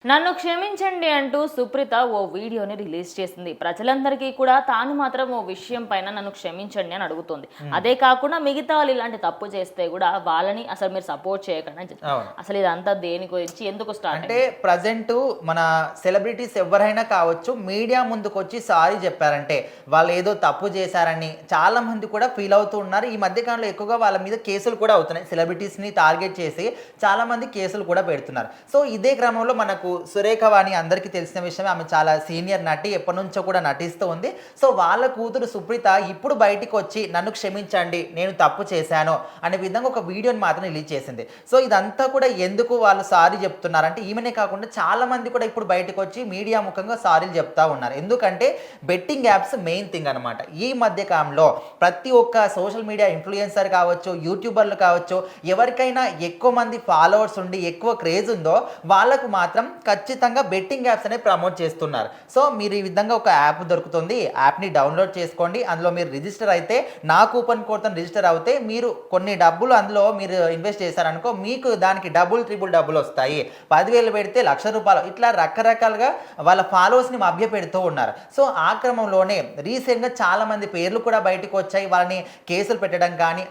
నన్ను క్షమించండి అంటూ సుప్రీత ఓ వీడియోని రిలీజ్ చేసింది. ప్రజలందరికీ కూడా తాను మాత్రం ఓ విషయం పైన నన్ను క్షమించండి అని అడుగుతుంది. అదే కాకుండా మిగతా వాళ్ళు ఇలాంటి తప్పు చేస్తే కూడా వాళ్ళని అసలు మీరు సపోర్ట్ చేయకండి. అసలు ఇదంతా దేని గురించి, ఎందుకు స్టార్ట్ అంటే ప్రజెంట్ మన సెలబ్రిటీస్ ఎవరైనా కావచ్చు, మీడియా ముందుకు వచ్చి సారీ చెప్పారంటే వాళ్ళు ఏదో తప్పు చేశారని చాలా మంది కూడా ఫీల్ అవుతూ ఉన్నారు. ఈ మధ్య కాలంలో ఎక్కువగా వాళ్ళ మీద కేసులు కూడా అవుతున్నాయి. సెలబ్రిటీస్ని టార్గెట్ చేసి చాలా మంది కేసులు కూడా పెడుతున్నారు. సో ఇదే క్రమంలో మనకు సురేఖ వాణి అందరికీ తెలిసిన విషయమే. ఆమె చాలా సీనియర్ నటి, ఎప్పటి నుంచో కూడా నటిస్తూ ఉంది. సో వాళ్ళ కూతురు సుప్రీత ఇప్పుడు బయటికి వచ్చి నన్ను క్షమించండి, నేను తప్పు చేశాను అనే విధంగా ఒక వీడియోని మాత్రం రిలీజ్ చేసింది. సో ఇదంతా కూడా ఎందుకు వాళ్ళు సారీ చెప్తున్నారంటే, ఈమెనే కాకుండా చాలా మంది కూడా ఇప్పుడు బయటకు వచ్చి మీడియా ముఖంగా సారీలు చెప్తా ఉన్నారు. ఎందుకంటే బెట్టింగ్ యాప్స్ మెయిన్ థింగ్ అనమాట. ఈ మధ్య కాలంలో ప్రతి ఒక్క సోషల్ మీడియా ఇన్ఫ్లుయెన్సర్ కావచ్చు, యూట్యూబర్లు కావచ్చు, ఎవరికైనా ఎక్కువ మంది ఫాలోవర్స్ ఉండి ఎక్కువ క్రేజ్ ఉందో వాళ్ళకు మాత్రం ఖచ్చితంగా బెట్టింగ్ యాప్స్ అనేవి ప్రమోట్ చేస్తున్నారు. సో మీరు ఈ విధంగా ఒక యాప్ దొరుకుతుంది, యాప్ని డౌన్లోడ్ చేసుకోండి. అందులో మీరు రిజిస్టర్ అయితే, నా కూపన్ కోడ్తో రిజిస్టర్ అవుతే మీరు కొన్ని డబ్బులు అందులో మీరు ఇన్వెస్ట్ చేశారనుకో, మీకు దానికి డబుల్ ట్రిపుల్ డబ్బులు వస్తాయి. 10,000 పెడితే ₹1,00,000, ఇట్లా రకరకాలుగా వాళ్ళ ఫాలోవర్స్ని మభ్య పెడుతూ ఉన్నారు. సో ఆ క్రమంలోనే రీసెంట్గా చాలా మంది పేర్లు కూడా బయటకు వచ్చాయి. వాళ్ళని కేసులు పెట్టడం కానీ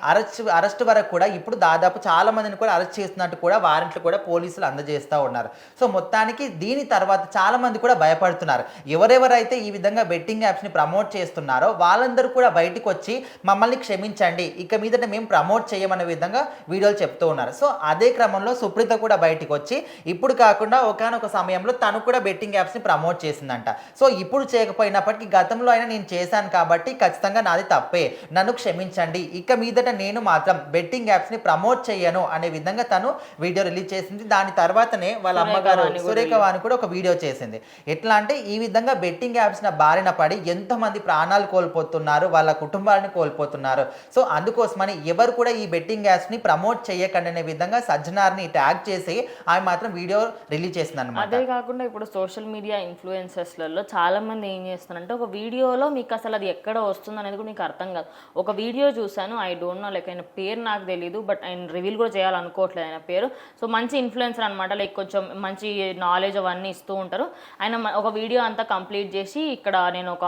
అరెస్ట్ వరకు కూడా ఇప్పుడు దాదాపు చాలా మందిని కూడా అరెస్ట్ చేస్తున్నట్టు కూడా వారెంట్లు కూడా పోలీసులు అందజేస్తూ ఉన్నారు. సో మొత్తానికి దీని తర్వాత చాలా మంది కూడా భయపడుతున్నారు. ఎవరెవరైతే ఈ విధంగా బెట్టింగ్ యాప్స్ని ప్రమోట్ చేస్తున్నారో వాళ్ళందరూ కూడా బయటకు వచ్చి మమ్మల్ని క్షమించండి, ఇక మీదట మేము ప్రమోట్ చేయమనే విధంగా వీడియోలు చెప్తూ ఉన్నారు. సో అదే క్రమంలో సుప్రీత కూడా బయటకు వచ్చి ఇప్పుడు కాకుండా ఒకానొక సమయంలో తను కూడా బెట్టింగ్ యాప్స్ని ప్రమోట్ చేసిందంట. సో ఇప్పుడు చేయకపోయినప్పటికీ గతంలో అయినా నేను చేశాను కాబట్టి ఖచ్చితంగా నాది తప్పే, నన్ను క్షమించండి, ఇక మీదట నేను మాత్రం బెట్టింగ్ యాప్స్ని ప్రమోట్ చేయను అనే విధంగా తను వీడియో రిలీజ్ చేసింది. దాని తర్వాతనే వాళ్ళ అమ్మగారు సురేఖ వాణి కూడా ఒక వీడియో చేసింది. ఎట్లా అంటే ఈ విధంగా బెట్టింగ్ యాప్స్ బారిన పడి ఎంతోమంది ప్రాణాలు కోల్పోతున్నారు, వాళ్ళ కుటుంబాలని కోల్పోతున్నారు. సో అందుకోసమని ఎవరు కూడా ఈ బెట్టింగ్ యాప్స్ని ప్రమోట్ చేయకండి అనే విధంగా సజ్జనార్ని ట్యాగ్ చేసి ఆమె మాత్రం వీడియో రిలీజ్ చేసింది అనమాట. అదే కాకుండా ఇప్పుడు సోషల్ మీడియా ఇన్ఫ్లుయెన్సర్స్లలో చాలా మంది ఏం చేస్తున్నారంటే, ఒక వీడియోలో మీకు అసలు అది ఎక్కడ వస్తుంది అనేది కూడా మీకు అర్థం కాదు. ఒక వీడియో చూశాను, ఐ డోంట్ నో, లైక్ ఆయన పేరు నాకు తెలియదు, బట్ ఆయన రివీల్ కూడా చేయాలనుకోవట్లేదు ఆయన పేరు. సో మంచి ఇన్ఫ్లుయెన్సర్ అనమాట, లైక్ కొంచెం మంచి నాలెడ్జ్ అవన్నీ ఇస్తూ ఉంటారు. ఆయన ఒక వీడియో అంతా కంప్లీట్ చేసి, ఇక్కడ నేను ఒక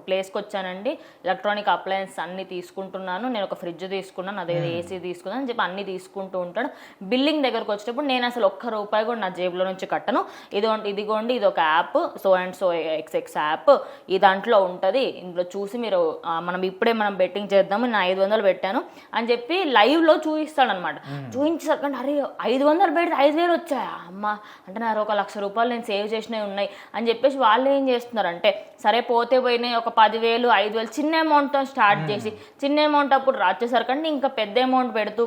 ప్లేస్కి వచ్చానండి, ఎలక్ట్రానిక్ అప్లయన్స్ అన్ని తీసుకుంటున్నాను, నేను ఒక ఫ్రిడ్జ్ తీసుకున్నాను, అదే ఏసీ తీసుకున్నాను అని చెప్పి అన్ని తీసుకుంటూ ఉంటాడు. బిల్లింగ్ దగ్గరకు వచ్చేటప్పుడు నేను అసలు ₹1 కూడా నా జేబులో నుంచి కట్టను, ఇదిగోండి ఇది ఒక app, so and so XX app, ఈ దాంట్లో ఉంటుంది, ఇందులో చూసి మీరు మనం బెట్టింగ్ చేద్దాము, నేను 500 పెట్టాను అని చెప్పి లైవ్లో చూపిస్తాడనమాట. చూపించేసరికి అరే 500 పెడితే 5,000 వచ్చాయా అమ్మ, అంటే నాకు ఒక ₹1,00,000 నేను సేవ్ చేసినవి ఉన్నాయి అని చెప్పేసి వాళ్ళు ఏం చేస్తున్నారంటే, సరే పోతే పోయినాయి ఒక 10,000 5,000 చిన్న అమౌంట్తో స్టార్ట్ చేసి, చిన్న అమౌంట్ అప్పుడు రాచేసరికంటే ఇంకా పెద్ద అమౌంట్ పెడుతూ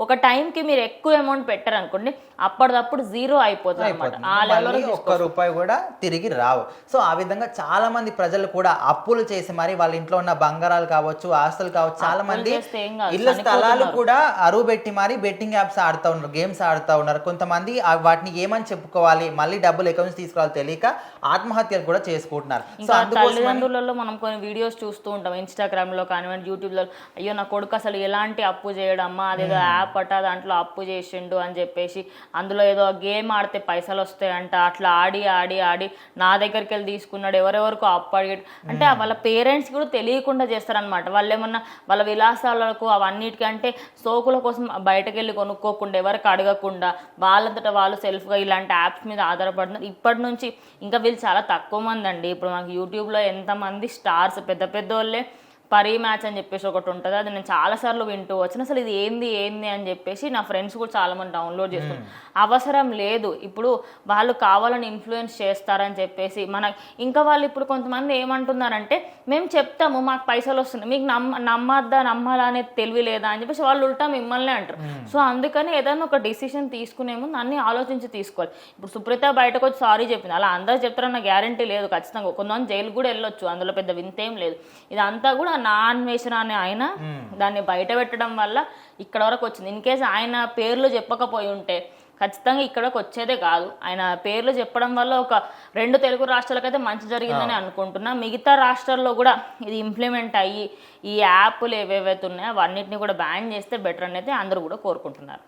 ఒక టైంకి మీరు ఎక్కువ అమౌంట్ పెట్టారనుకోండి, అప్పటిదప్పుడు జీరో అయిపోతుంది అనమాట. ఆ లెవెల్లో ₹1 కూడా తిరిగి రావు. సో ఆ విధంగా చాలా మంది ప్రజలు కూడా అప్పులు చేసి మరి వాళ్ళ ఇంట్లో ఉన్న బంగారాలు కావచ్చు, ఆస్తులు కావచ్చు, చాలా మంది ఇళ్ళ స్థలాలు కూడా అరువు పెట్టి మరి బెట్టింగ్ యాప్స్ ఆడుతూ ఉన్నారు, గేమ్స్ ఆడుతూ ఉన్నారు. కొంతమంది వాటిని ఏమని చెప్పుకోవాలి, మళ్ళీ డబ్బులు ఎక్కడి నుంచి తీసుకోవాలి తెలియక ఆత్మహత్యలు కూడా చేసుకుంటున్నారు. ఇంకా తల్లిదండ్రులలో మనం కొన్ని వీడియోస్ చూస్తూ ఉంటాం, ఇన్స్టాగ్రామ్లో కానివ్వండి, యూట్యూబ్లో, అయ్యో నా కొడుకు అసలు ఎలాంటి అప్పు చేయడమ్మా, అదేదో యాప్ అట దాంట్లో అప్పు చేసిండు అని చెప్పేసి, అందులో ఏదో గేమ్ ఆడితే పైసలు వస్తాయంట, అట్లా ఆడి ఆడి ఆడి నా దగ్గరికి వెళ్ళి తీసుకున్నాడు, ఎవరెవరికో అప్పు అడిగాడు అంటే వాళ్ళ పేరెంట్స్ కూడా తెలియకుండా చేస్తారనమాట. వాళ్ళు ఏమన్నా వాళ్ళ విలాసాలకు అవన్నిటికంటే సోకుల కోసం బయటకు వెళ్ళి కొనుక్కోకుండా, ఎవరికి అడగకుండా వాళ్ళంతటా వాళ్ళు సెల్ఫ్గా ఇలాంటి యాప్స్ మీద ఆధారపడుతున్నారు. ఇప్పటి నుంచి ఇంకా వీళ్ళు చాలా తక్కువ మంది అండి. ఇప్పుడు మనకి యూట్యూబ్లో ఎంతమంది స్టార్స్, పెద్ద పెద్ద వాళ్ళే పరీ మ్యాచ్ అని చెప్పేసి ఒకటి ఉంటుంది, అది నేను చాలాసార్లు వింటూ వచ్చిన, అసలు ఇది ఏంది అని చెప్పేసి నా ఫ్రెండ్స్ కూడా చాలామంది డౌన్లోడ్ చేసుకున్నారు. అవసరం లేదు, ఇప్పుడు వాళ్ళు కావాలని ఇన్ఫ్లుయెన్స్ చేస్తారని చెప్పేసి ఇంకా వాళ్ళు ఇప్పుడు కొంతమంది ఏమంటున్నారంటే, మేము చెప్తాము మాకు పైసలు వస్తున్నాయి, మీకు నమ్మాలా అనేది తెలివి లేదా అని చెప్పేసి వాళ్ళు ఉల్టా మిమ్మల్ని అంటారు. సో అందుకని ఏదైనా ఒక డిసిషన్ తీసుకునే ముందు అన్ని ఆలోచించి తీసుకోవాలి. ఇప్పుడు సుప్రీత బయటకు వచ్చి సారీ చెప్పింది, అలా అందరూ చెప్తారన్న గ్యారంటీ లేదు. ఖచ్చితంగా కొంతమంది జైలు కూడా వెళ్ళొచ్చు, అందులో పెద్ద వింతేం లేదు. ఇదంతా కూడా నా అన్వేషణ అని ఆయన దాన్ని బయట పెట్టడం వల్ల ఇక్కడ వరకు వచ్చింది. ఇన్ కేసు ఆయన పేర్లు చెప్పకపోయి ఉంటే ఖచ్చితంగా ఇక్కడికి వచ్చేదే కాదు. ఆయన పేర్లు చెప్పడం వల్ల ఒక 2 తెలుగు రాష్ట్రాలకైతే మంచి జరిగిందని అనుకుంటున్నా. మిగతా రాష్ట్రాల్లో కూడా ఇది ఇంప్లిమెంట్ అయ్యి ఈ యాప్లు ఏవేవైతే ఉన్నాయో అవన్నిటిని కూడా బ్యాన్ చేస్తే బెటర్ అని అయితే అందరూ కూడా కోరుకుంటున్నారు.